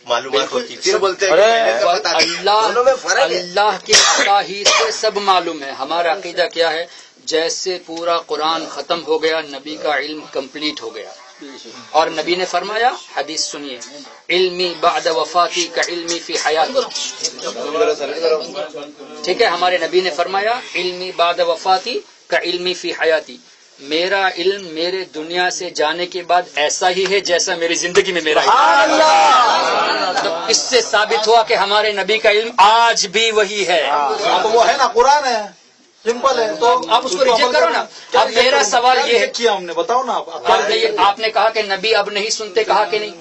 معلومات ہوتی پھر بولتے اللہ کی عطا ہی سے سب معلوم ہے. ہمارا عقیدہ کیا ہے؟ جیسے پورا قرآن ختم ہو گیا نبی کا علم کمپلیٹ ہو گیا. اور نبی نے فرمایا، حدیث سنیے، علمی بعد وفاتی کا علمی فی حیاتی. ٹھیک ہے، ہمارے نبی نے فرمایا علمی بعد وفاتی کا علمی فی حیاتی. میرا علم میرے دنیا سے جانے کے بعد ایسا ہی ہے جیسا میری زندگی میں میرا علم. تو اس سے ثابت ہوا کہ ہمارے نبی کا علم آج بھی وہی ہے. وہ ہے نا، قرآن ہے، سمپل ہے. تو آپ اس کو ریجیکٹ کرو نا. اب میرا سوال یہ ہے، کیا ہم نے بتاؤ نا. آپ نے کہا کہ نبی اب نہیں سنتے، کہا کہ نہیں؟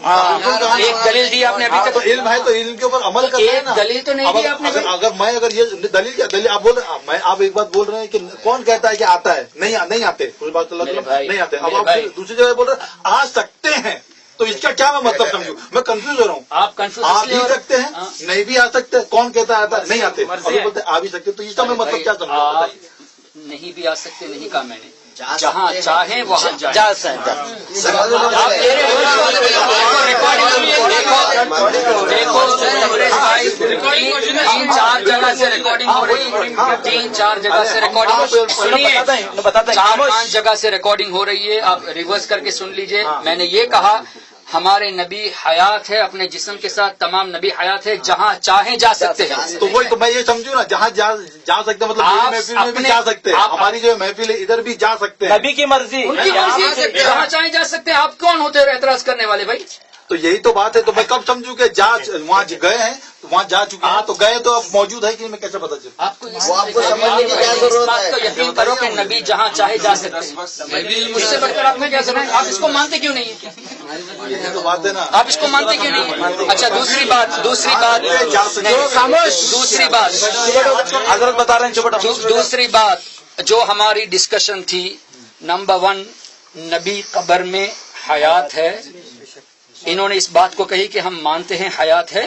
ایک دلیل دی آپ نے ابھی تک. علم ہے تو علم کے اوپر عمل کرنا ہے ایک نا. دلیل تو نہیں دی آپ نے. اگر یہ دلیل کیا دلیل آپ بول رہے ہیں، آپ ایک بات بول رہے ہیں کہ کون کہتا ہے کہ آتا ہے؟ نہیں آتے. کوئی بات نہیں آتے. اب آپ دوسری جگہ بول رہے ہیں آ سکتے ہیں. تو اس کا کیا میں مطلب سمجھوں؟ میں کنفیوز ہو رہا ہوں. آپ کنفیوز آ بھی سکتے ہیں، نہیں بھی آ سکتے. کون کہتا ہے آتا نہیں آتے؟ بولتے آ بھی سکتے. تو اس کا میں مطلب کیا سمجھوں؟ نہیں بھی آ سکتے، نہیں کہا میں نے. جہاں چاہیں وہاں جائیں. دیکھو 3-4 جگہ سے ریکارڈنگ ہو رہی ہے. 3-4 جگہ سے ریکارڈنگ سنیے. 4-5 جگہ سے ریکارڈنگ ہو رہی ہے. آپ ریورس کر کے سن لیجئے. میں نے یہ کہا ہمارے نبی حیات ہے، اپنے جسم کے ساتھ تمام نبی حیات ہے، جہاں چاہیں جا سکتے ہیں. تو وہی تو میں یہ سمجھوں نا، جہاں جا سکتے مطلب محفل میں بھی جا سکتے ہیں. ہماری جو محفل ہے ادھر بھی جا سکتے ہیں. نبی کی مرضی، ان کی مرضی، جہاں چاہیں جا سکتے ہیں. آپ کون ہوتے ہیں اعتراض کرنے والے بھائی؟ تو یہی تو بات ہے. تو میں کب سمجھوں کہ وہاں گئے ہیں، وہاں جا چکے ہیں. تو گئے تو اب موجود ہے کہ میں کیسے پتا چلے؟ آپ کو اس بات کو یقین کرو کہ نبی جہاں چاہے جا سکتے ہیں. مجھ سے بڑھ کر آپ میں کیا سنیں؟ آپ اس کو مانتے کیوں نہیں ہیں؟ یہ تو بات ہے نا. آپ اس کو مانتے کیوں نہیں؟ اچھا دوسری بات حضرت بتا رہے ہیں. دوسری بات جو ہماری ڈسکشن تھی، نمبر 1 نبی قبر میں حیات ہے. انہوں نے اس بات کو کہی کہ ہم مانتے ہیں حیات ہے،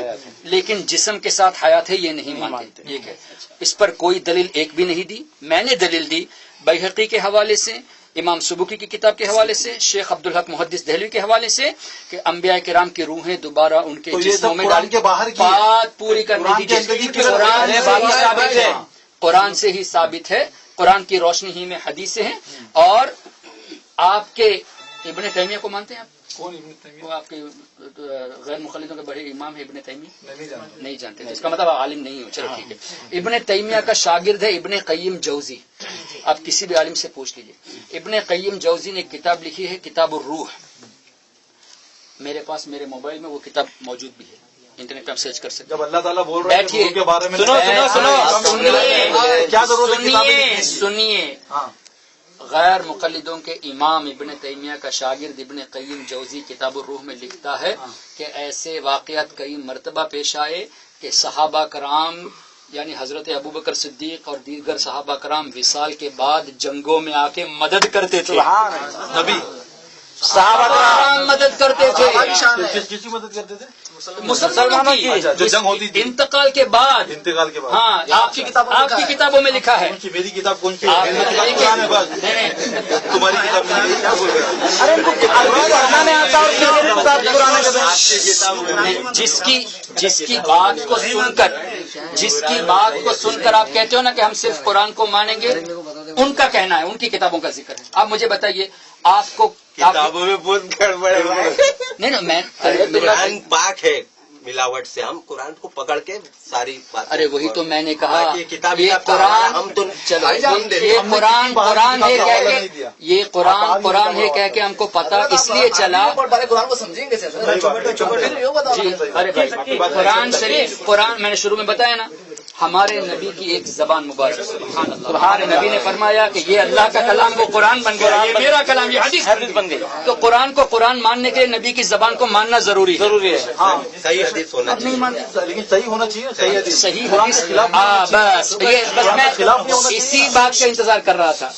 لیکن جسم کے ساتھ حیات ہے یہ نہیں مانتے. ٹھیک ہے، اس پر کوئی دلیل ایک بھی نہیں دی. میں نے دلیل دی بیہقی کے حوالے سے، امام سبکی کی کتاب کے حوالے سے، شیخ عبدالحق محدث دہلوی کے حوالے سے، کہ انبیاء کرام کی روحیں دوبارہ ان کے جسموں میں ڈال کے باہر کی بات پوری کرنے دیجیے. قرآن سے ہی ثابت ہے، قرآن کی روشنی ہی میں حدیثیں ہیں. اور آپ کے ابن تیمیہ کو مانتے ہیں آپ؟ کون ابن تیمیہ؟ وہ آپ کے غیر مخلدوں کے بڑے امام ہے ابن تیمیہ. نہیں جانتے، اس کا مطلب آپ عالم نہیں ہو. چلو ٹھیک ہے. ابن تیمیہ کا شاگرد ہے ابن قیم جوزی. آپ کسی بھی عالم سے پوچھ لیجیے. ابن قیم جوزی نے ایک کتاب لکھی ہے کتاب الروح. میرے پاس میرے موبائل میں وہ کتاب موجود بھی ہے، انٹرنیٹ پہ سرچ کر سکتے. جب اللہ تعالیٰ بول رہے ہیں کے بارے میں سنیے. غیر مقلدوں کے امام ابن تیمیہ کا شاگرد ابن قیم جوزی کتاب الروح میں لکھتا ہے کہ ایسے واقعات کئی مرتبہ پیش آئے کہ صحابہ کرام یعنی حضرت ابوبکر صدیق اور دیگر صحابہ کرام وصال کے بعد جنگوں میں آ کے مدد کرتے تھے. نبی صحابہ کرام مدد کرتے تھے. کس کی مدد کرتے تھے؟ مسلمانوں کی جو جنگ ہوتی تھی انتقال کے بعد. ہاں، آپ کی کتابوں میں لکھا ہے. میری کتاب کون سی ہے؟ تمہاری کتاب میں کیا بول رہے ہیں؟ جس کی بات کو سن کر آپ کہتے ہو نا کہ ہم صرف قرآن کو مانیں گے، ان کا کہنا ہے، ان کی کتابوں کا ذکر ہے. آپ مجھے بتائیے آپ کو کتابوں میں بہت گڑبڑ ہے. نہیں میں قرآن پاک ہے، ملاوٹ سے ہم قرآن کو پکڑ کے ساری بات. ارے وہی تو میں نے کہا کتاب یہ قرآن ہم تو چلو یہ قرآن ہے کہہ کے یہ قرآن ہے کہہ کے ہم کو پتا اس لیے چلا. قرآن کو سمجھیں گے جی ارے بھائی قرآن شریف قرآن میں نے شروع میں بتایا نا، ہمارے نبی کی ایک زبان مبارک. ہمارے نبی نے فرمایا کہ یہ اللہ کا کلام وہ قرآن بن گیا، یہ میرا کلام یہ حدیث بن گئی. تو قرآن کو قرآن ماننے کے لیے نبی کی زبان کو ماننا ضروری ہے. ہاں صحیح حدیث ہونا نہیں مانتے، لیکن صحیح ہونا چاہیے. صحیح حدیث بس میں اسی بات کا انتظار کر رہا تھا.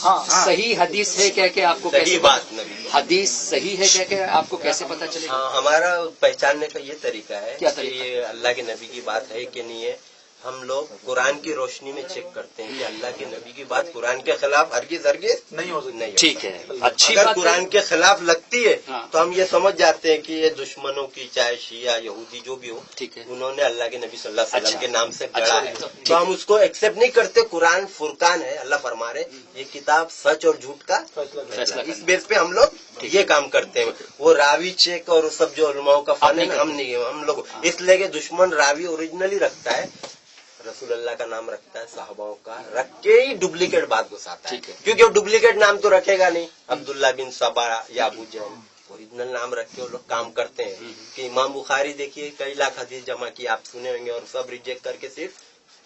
صحیح حدیث ہے کہہ کے آپ کو صحیح بات نبی حدیث صحیح ہے کہہ کے آپ کو کیسے پتا چلے گا؟ ہمارا پہچاننے کا یہ طریقہ ہے کیا کہ یہ اللہ کے نبی کی بات ہے کہ نہیں ہے. ہم لوگ قرآن کی روشنی میں چیک کرتے ہیں کہ اللہ کے نبی کی بات قرآن کے خلاف ہرگز نہیں ہو سکتی. ٹھیک ہے، اچھی اگر بات قرآن ہے. کے خلاف لگتی ہے ہاں. تو ہم یہ سمجھ جاتے ہیں کہ یہ دشمنوں کی، چاہے شیعہ یہودی جو بھی ہو، ٹھیک ہے. انہوں نے اللہ کے نبی صلی اللہ علیہ وسلم اچھا. کے نام سے اچھا. گڑا ہے، ٹھیک تو ہم اس کو ایکسپٹ نہیں کرتے. قرآن فرقان ہے، اللہ فرما رہے یہ کتاب سچ اور جھوٹ کا فیصلہ اس بیس پہ ہم لوگ یہ کام کرتے ہیں. وہ راوی چیک اور سب جو علماء کا فن ہے ہم نہیں، ہم لوگ اس لیے کہ دشمن راوی اوریجنلی رکھتا ہے، رسول اللہ کا نام رکھتا ہے، صحاباؤں کا رکھ کے ہی ڈپلیکیٹ بات گھساتا ہے. ٹھیک ہے. کیونکہ وہ ڈپلیکیٹ نام تو رکھے گا نہیں. عبداللہ بن سبا یا ابو جہل اوریجنل نام رکھ کے وہ لوگ کام کرتے ہیں. کہ امام بخاری دیکھیے کئی لاکھ حدیث جمع کی، آپ سنے ہوں گے، اور سب ریجیکٹ کر کے صرف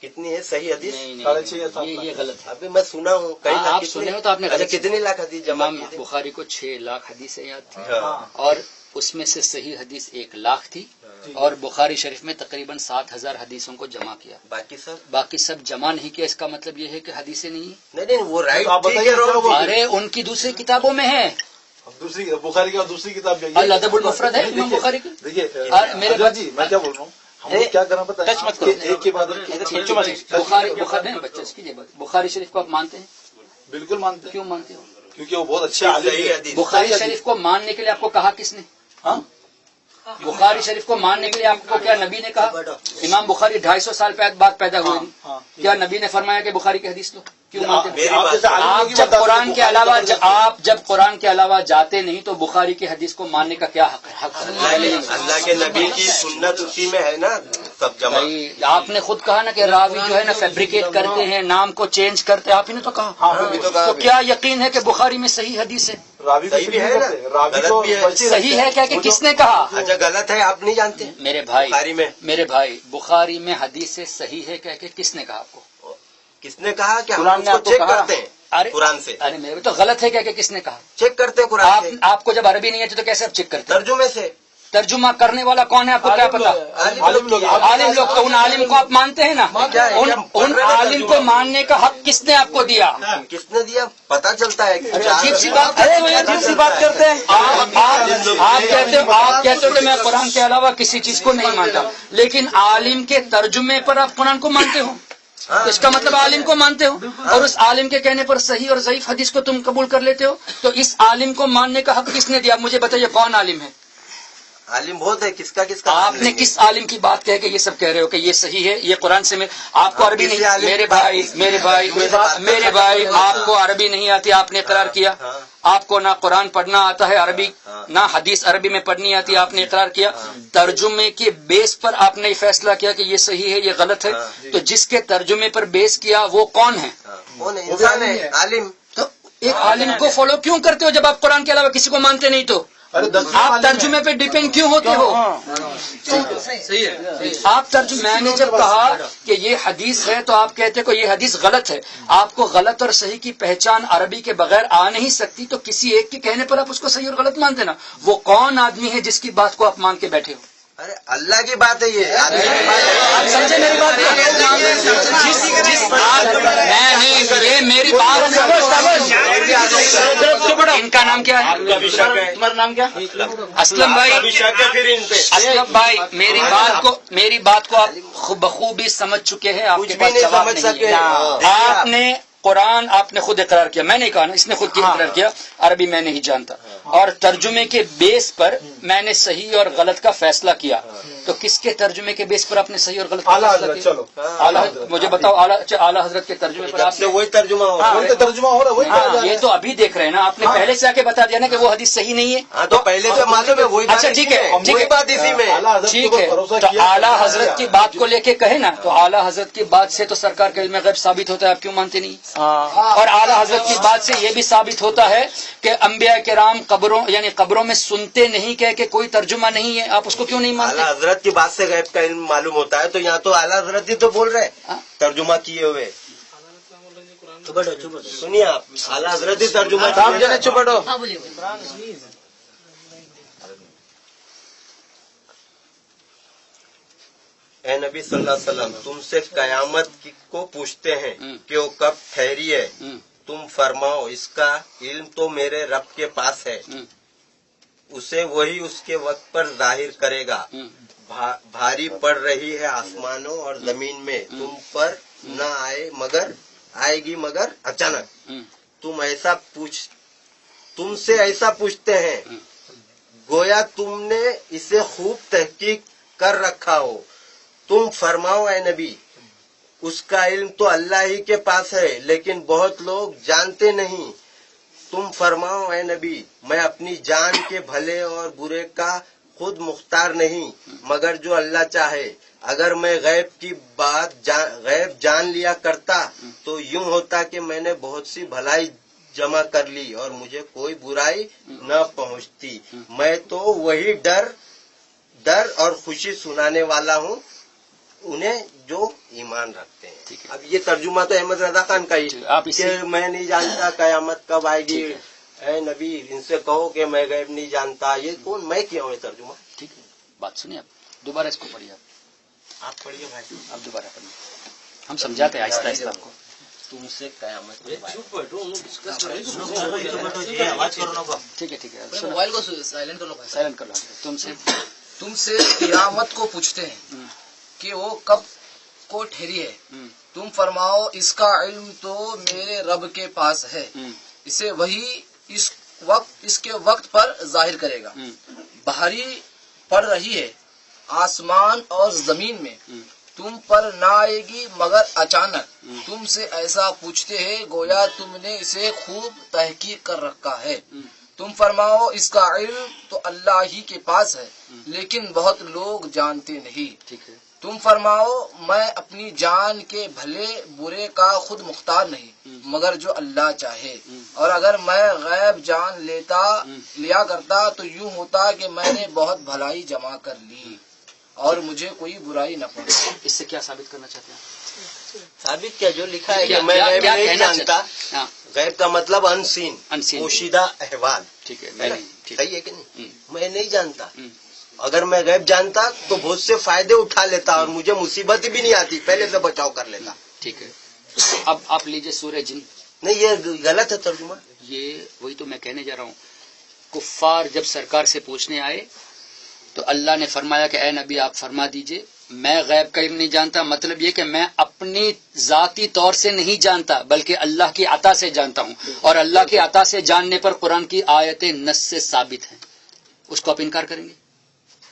کتنی ہے صحیح حدیث؟ یہ غلط ہے. ابھی میں سنا ہوں کئی لاکھ. آپ سنے ہو تو آپ نے غلط. کتنی لاکھ حدیث جمع امام کی تھی؟ بخاری کو 6 لاکھ حدیثیں یاد تھی، ہاں. اور اس میں سے صحیح حدیث 1 لاکھ تھی، اور بخاری شریف میں تقریباً 7,000 حدیثوں کو جمع کیا. باقی سب جمع نہیں کیا. اس کا مطلب یہ ہے کہ حدیثیں نہیں. نہیں وہ رائٹ. آپ بتائیے ارے ان کی دوسری کتابوں میں ہے. دوسری بخاری کی دوسری کتاب الادب المفرد ہے امام بخاری کی. دیکھیے میرے جی میں کیا بول رہا ہوں، ہم لوگ کیا کرنا پتا ہے، ایک کے بعد بخاری شریف کو آپ مانتے ہیں؟ بالکل مانتے ہیں. کیوں مانتے ہو؟ کیونکہ وہ بہت اچھے عالم ہیں. بخاری شریف کو ماننے کے لیے آپ کو کہا کس نے؟ ہاں بخاری شریف کو ماننے کے لیے آپ کو کیا نبی نے کہا؟ امام بخاری 250 سال بعد پیدا ہوئے. کیا نبی نے فرمایا کہ بخاری کی حدیث لو؟ کیوں مانتے ہیں؟ آپ جب قرآن کے علاوہ جب قرآن کے علاوہ جاتے نہیں تو بخاری کی حدیث کو ماننے کا کیا حق ہے؟ اللہ کے نبی کی سنت اسی میں ہے نا سب جمع. آپ نے خود کہا نا کہ راوی جو ہے نا فیبریکیٹ کرتے ہیں، نام کو چینج کرتے ہیں. آپ ہی نے تو کہا. تو کیا یقین ہے کہ بخاری میں صحیح حدیث ہے؟ صحیح بھی ہے نا، غلط بھی ہے. صحیح ہے کیا کہ کس نے کہا؟ اچھا غلط ہے آپ نہیں جانتے؟ میرے بھائی بخاری میں حدیث صحیح ہے کیا کہ کس نے کہا آپ کو؟ کس نے کہا کہ ہم قرآن اس نے کو آپ کو چیک کہا؟ کرتے ہیں قرآن سے. ارے میرے تو غلط ہے کیا کہ کس نے کہا؟ چیک کرتے ہیں قرآن سے. آپ کو جب عربی نہیں آتی تو کیسے آپ چیک کرتے ہیں؟ ترجمے سے. ترجمہ کرنے والا کون ہے آپ کو کیا پتا؟ عالم لوگ. تو ان عالم کو آپ مانتے ہیں نا؟ ان عالم کو ماننے کا حق کس نے آپ کو دیا؟ کس نے دیا پتا چلتا ہے. عجیب سی بات کرتے ہیں آپ کہتے ہو کہ میں قرآن کے علاوہ کسی چیز کو نہیں مانتا، لیکن عالم کے ترجمے پر آپ قرآن کو مانتے ہو. اس کا مطلب عالم کو مانتے ہو، اور اس عالم کے کہنے پر صحیح اور ضعیف حدیث کو تم قبول کر لیتے ہو. تو اس عالم کو ماننے کا حق کس نے دیا؟ مجھے بتائیے کون عالم ہے؟ عالم بہت ہے. کس کا آپ نے کس عالم کی بات کہہ کے یہ سب کہہ رہے ہو کہ یہ صحیح ہے؟ یہ قرآن سے آپ کو عربی نہیں. میرے بھائی آپ کو عربی نہیں آتی، آپ نے اقرار کیا. آپ کو نہ قرآن پڑھنا آتا ہے عربی، نہ حدیث عربی میں پڑھنی آتی، آپ نے اقرار کیا. ترجمے کے بیس پر آپ نے فیصلہ کیا کہ یہ صحیح ہے یہ غلط ہے. تو جس کے ترجمے پر بیس کیا وہ کون ہے؟ انسان ہے عالم. تو ایک عالم کو فالو کیوں کرتے ہو جب آپ قرآن کے علاوہ کسی کو مانتے نہیں؟ تو آپ ترجمے پہ ڈیپینڈ کیوں ہوتے ہو؟ آپ میں نے جب کہا کہ یہ حدیث ہے تو آپ کہتے کہ یہ حدیث غلط ہے. آپ کو غلط اور صحیح کی پہچان عربی کے بغیر آ نہیں سکتی، تو کسی ایک کے کہنے پر آپ اس کو صحیح اور غلط مانتے نا. وہ کون آدمی ہے جس کی بات کو آپ مان کے بیٹھے ہو؟ ارے اللہ کی بات ہے یہ. آپ سمجھے میری بات؟ یہ میری بات. ان کا نام کیا ہے؟ تمہارا نام کیا؟ اسلم بھائی. اسلم بھائی میری بات کو آپ بخوبی سمجھ چکے ہیں. آپ کے پاس جواب نہیں ہے. آپ نے قرآن آپ نے خود اقرار کیا، میں نے کہا نا، اس نے خود کی اقرار کیا عربی میں نہیں جانتا، اور ترجمے کے بیس پر میں نے صحیح اور غلط کا فیصلہ کیا. تو کس کے ترجمے کے بیس پر آپ نے صحیح اور غلط کا فیصلہ کیا؟ چلو مجھے بتاؤ. اعلیٰ حضرت کے ترجمے پر آپ نے وہی ترجمہ ہو رہا ہے. ترجمہ ہو رہا ہے وہی. یہ تو ابھی دیکھ رہے ہیں نا، آپ نے پہلے سے آ کے بتا دیا نا کہ وہ حدیث صحیح نہیں ہے. ہاں تو پہلے سے معلوم ہے وہی. اچھا ٹھیک ہے، وہی بات اسی میں ٹھیک ہے. تو اعلیٰ حضرت کی بات کو لے کے کہے نا، تو اعلیٰ حضرت کی بات سے تو سرکار کا علم غیب ثابت ہوتا ہے. آپ کیوں مانتے نہیں؟ اور اعلیٰ حضرت کی بات سے یہ بھی ثابت ہوتا ہے کہ انبیاء کرام قبروں میں سنتے نہیں، کہہ کے کوئی ترجمہ نہیں ہے. آپ اس کو کیوں نہیں مانتے؟ اعلیٰ حضرت کی بات سے غیب کا علم معلوم ہوتا ہے، تو یہاں تو اعلیٰ حضرت ہی تو بول رہے ترجمہ کیے ہوئے. سنیے آپ، اعلیٰ حضرت ہی ترجمہ. اے نبی صلی اللہ علیہ وسلم، تم سے قیامت کو پوچھتے ہیں کہ وہ کب ٹھہری ہے. تم فرماؤ اس کا علم تو میرے رب کے پاس ہے، اسے وہی اس کے وقت پر ظاہر کرے گا. بھاری پڑ رہی ہے آسمانوں اور زمین میں تم پر نہ آئے گی مگر اچانک. تم سے ایسا پوچھتے ہیں گویا تم نے اسے خوب تحقیق کر رکھا ہو. تم فرماؤ اے نبی اس کا علم تو اللہ ہی کے پاس ہے لیکن بہت لوگ جانتے نہیں. تم فرماؤ اے نبی میں اپنی جان کے بھلے اور برے کا خود مختار نہیں مگر جو اللہ چاہے. اگر میں غیب جان لیا کرتا تو یوں ہوتا کہ میں نے بہت سی بھلائی جمع کر لی اور مجھے کوئی برائی نہ پہنچتی. میں تو وہی ڈر اور خوشی سنانے والا ہوں انہیں جو ایمان رکھتے ہیں. اب یہ ترجمہ تو احمد رضا خان کا ہی کہ میں نہیں جانتا قیامت کب آئے گی. اے نبی ان سے کہو کہ میں غیب نہیں جانتا. یہ کون میں کیا ہوں یہ ترجمہ. ٹھیک ہے بات سنیے آپ دوبارہ اس کو پڑھیے. آپ پڑھیے بھائی. آپ دوبارہ پڑھیے. ہم سمجھاتے ہیں آہستہ آہستہ آپ کو. تم سے قیامت ٹھیک ہے موبائل کو سائلنٹ کر لو. سائلنٹ کر لو. تم سے قیامت کو پوچھتے ہیں کہ وہ کب کو ٹھہری ہے. تم فرماؤ اس کا علم تو میرے رب کے پاس ہے اسے وہی اس کے وقت پر ظاہر کرے گا. بھاری پڑ رہی ہے آسمان اور زمین میں تم پر نہ آئے گی مگر اچانک. تم سے ایسا پوچھتے ہیں گویا تم نے اسے خوب تحقیق کر رکھا ہے. تم فرماؤ اس کا علم تو اللہ ہی کے پاس ہے لیکن بہت لوگ جانتے نہیں. ٹھیک ہے. تم فرماؤ میں اپنی جان کے بھلے برے کا خود مختار نہیں مگر جو اللہ چاہے. اور اگر میں غیب جان لیا کرتا تو یوں ہوتا کہ میں نے بہت بھلائی جمع کر لی اور مجھے کوئی برائی نہ پہنچی. اس سے کیا ثابت کرنا چاہتے ہیں؟ ثابت کیا جو لکھا ہے کہ میں غیب نہیں جانتا. غیب کا مطلب انسین پوشیدہ احوال. ٹھیک ہے صحیح ہے کہ نہیں. میں نہیں جانتا. اگر میں غیب جانتا تو بہت سے فائدے اٹھا لیتا اور مجھے مصیبت بھی نہیں آتی پہلے سے بچاؤ کر لیتا. ٹھیک ہے. اب آپ لیجئے سورہ جن. نہیں یہ غلط ہے ترجمہ. یہ وہی تو میں کہنے جا رہا ہوں. کفار جب سرکار سے پوچھنے آئے تو اللہ نے فرمایا کہ اے نبی آپ فرما دیجئے میں غیب کا علم نہیں جانتا. مطلب یہ کہ میں اپنی ذاتی طور سے نہیں جانتا بلکہ اللہ کی عطا سے جانتا ہوں اور اللہ کی عطا سے جاننے پر قرآن کی آیتیں نص سے ثابت ہیں. اس کو آپ انکار کریں گے؟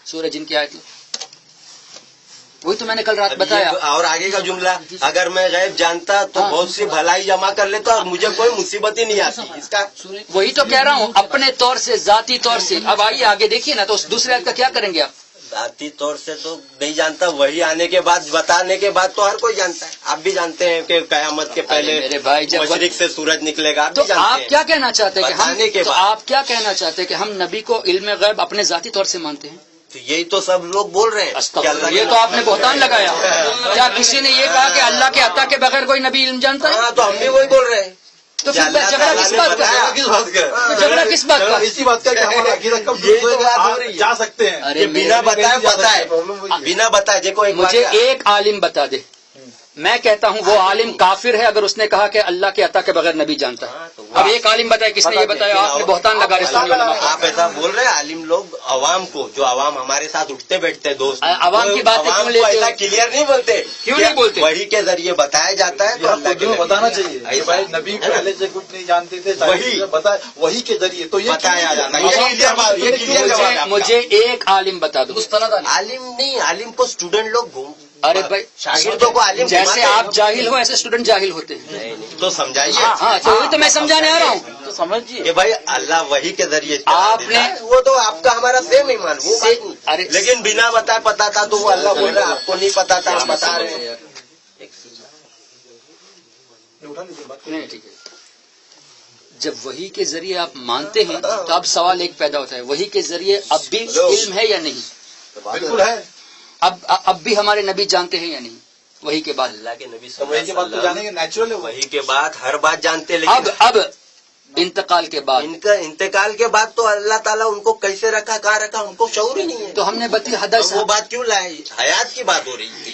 سورہ جن کی آیت وہی تو میں نے کل رات بتایا. اور آگے کا جملہ اگر میں غیب جانتا تو بہت سی بھلائی جمع کر لیتا اور مجھے کوئی مصیبت ہی نہیں آتی. اس کا وہی تو کہہ رہا ہوں اپنے طور سے ذاتی طور سے. اب آئیے آگے دیکھیے نا تو اس دوسرے آیت کا کیا کریں گے آپ؟ ذاتی طور سے تو نہیں جانتا. وہی آنے کے بعد بتانے کے بعد تو ہر کوئی جانتا ہے. آپ بھی جانتے ہیں کہ قیامت کے پہلے میرے بھائی جب مشرق سے سورج نکلے گا. تو آپ کیا کہنا چاہتے ہیں کہ آپ کیا کہنا چاہتے ہیں کہ ہم نبی کو علم غیب اپنے ذاتی طور سے مانتے ہیں؟ تو یہی تو سب لوگ بول رہے ہیں. یہ تو آپ نے بہتان لگایا. کیا کسی نے یہ کہا کہ اللہ کے عطا کے بغیر کوئی نبی علم جانتا ہے؟ ہاں تو ہم بھی وہی بول رہے ہیں. تو پھر جھگڑا کس بات کا؟ جھگڑا کس بات کا؟ اسی بات کا کہ ہمارا عقیدہ کب جا سکتے ہیں. بنا بتائے پتا ہے. بنا بتائے دیکھو مجھے ایک عالم بتا دے. میں کہتا ہوں وہ عالم کافر ہے اگر اس نے کہا کہ اللہ کے عطا کے بغیر نبی جانتا ہے. اب ایک عالم بتائے کس نے یہ بتایا؟ آپ نے بہتان لگا رہے. آپ ایسا بول رہے ہیں عالم لوگ عوام کو جو عوام ہمارے ساتھ اٹھتے بیٹھتے دوست عوام کی بات ایسا کلیئر نہیں بولتے. کیوں نہیں بولتے؟ وہی کے ذریعے بتایا جاتا ہے تو اللہ کیوں بتانا چاہیے بھائی. نبی پہلے سے کچھ نہیں جانتے تھے وہی کے ذریعے تو یہ بتایا جاتا ہے. مجھے ایک عالم بتا دو. عالم نہیں عالم کو اسٹوڈنٹ لوگ ارے بھائی شاگردوں کو عالم جیسے آپ جاہل ہو ایسے اسٹوڈنٹ جاہل ہوتے ہیں. تو سمجھائیے. ہاں تو وہی تو میں سمجھانے آ رہا ہوں. تو سمجھیے کہ بھائی اللہ وہی کے ذریعے آپ نے وہ تو آپ کا ہمارا سیم ایمان وہ لیکن بنا بتائے پتا تھا تو وہ اللہ بول رہا آپ کو نہیں پتا تھا ہم بتا رہے ہیں. نہیں ٹھیک ہے. جب وہی کے ذریعے آپ مانتے ہیں تو اب سوال ایک پیدا ہوتا ہے وہی کے ذریعے اب بھی علم ہے یا نہیں؟ بالکل ہے. اب بھی ہمارے نبی جانتے ہیں یا نہیں وہی کے بعد؟ اللہ کے نبی وہی کے بعد تو جانے گے نیچرل ہے. وہی کے بعد ہر بات جانتے لیکن اب انتقال کے بعد ان کا انتقال کے بعد تو اللہ تعالیٰ ان کو کیسے رکھا کہاں رکھا ان کو شعور ہی نہیں ہے. تو ہم نے بتی حدث وہ بات کیوں لائی؟ حیات کی بات ہو رہی تھی.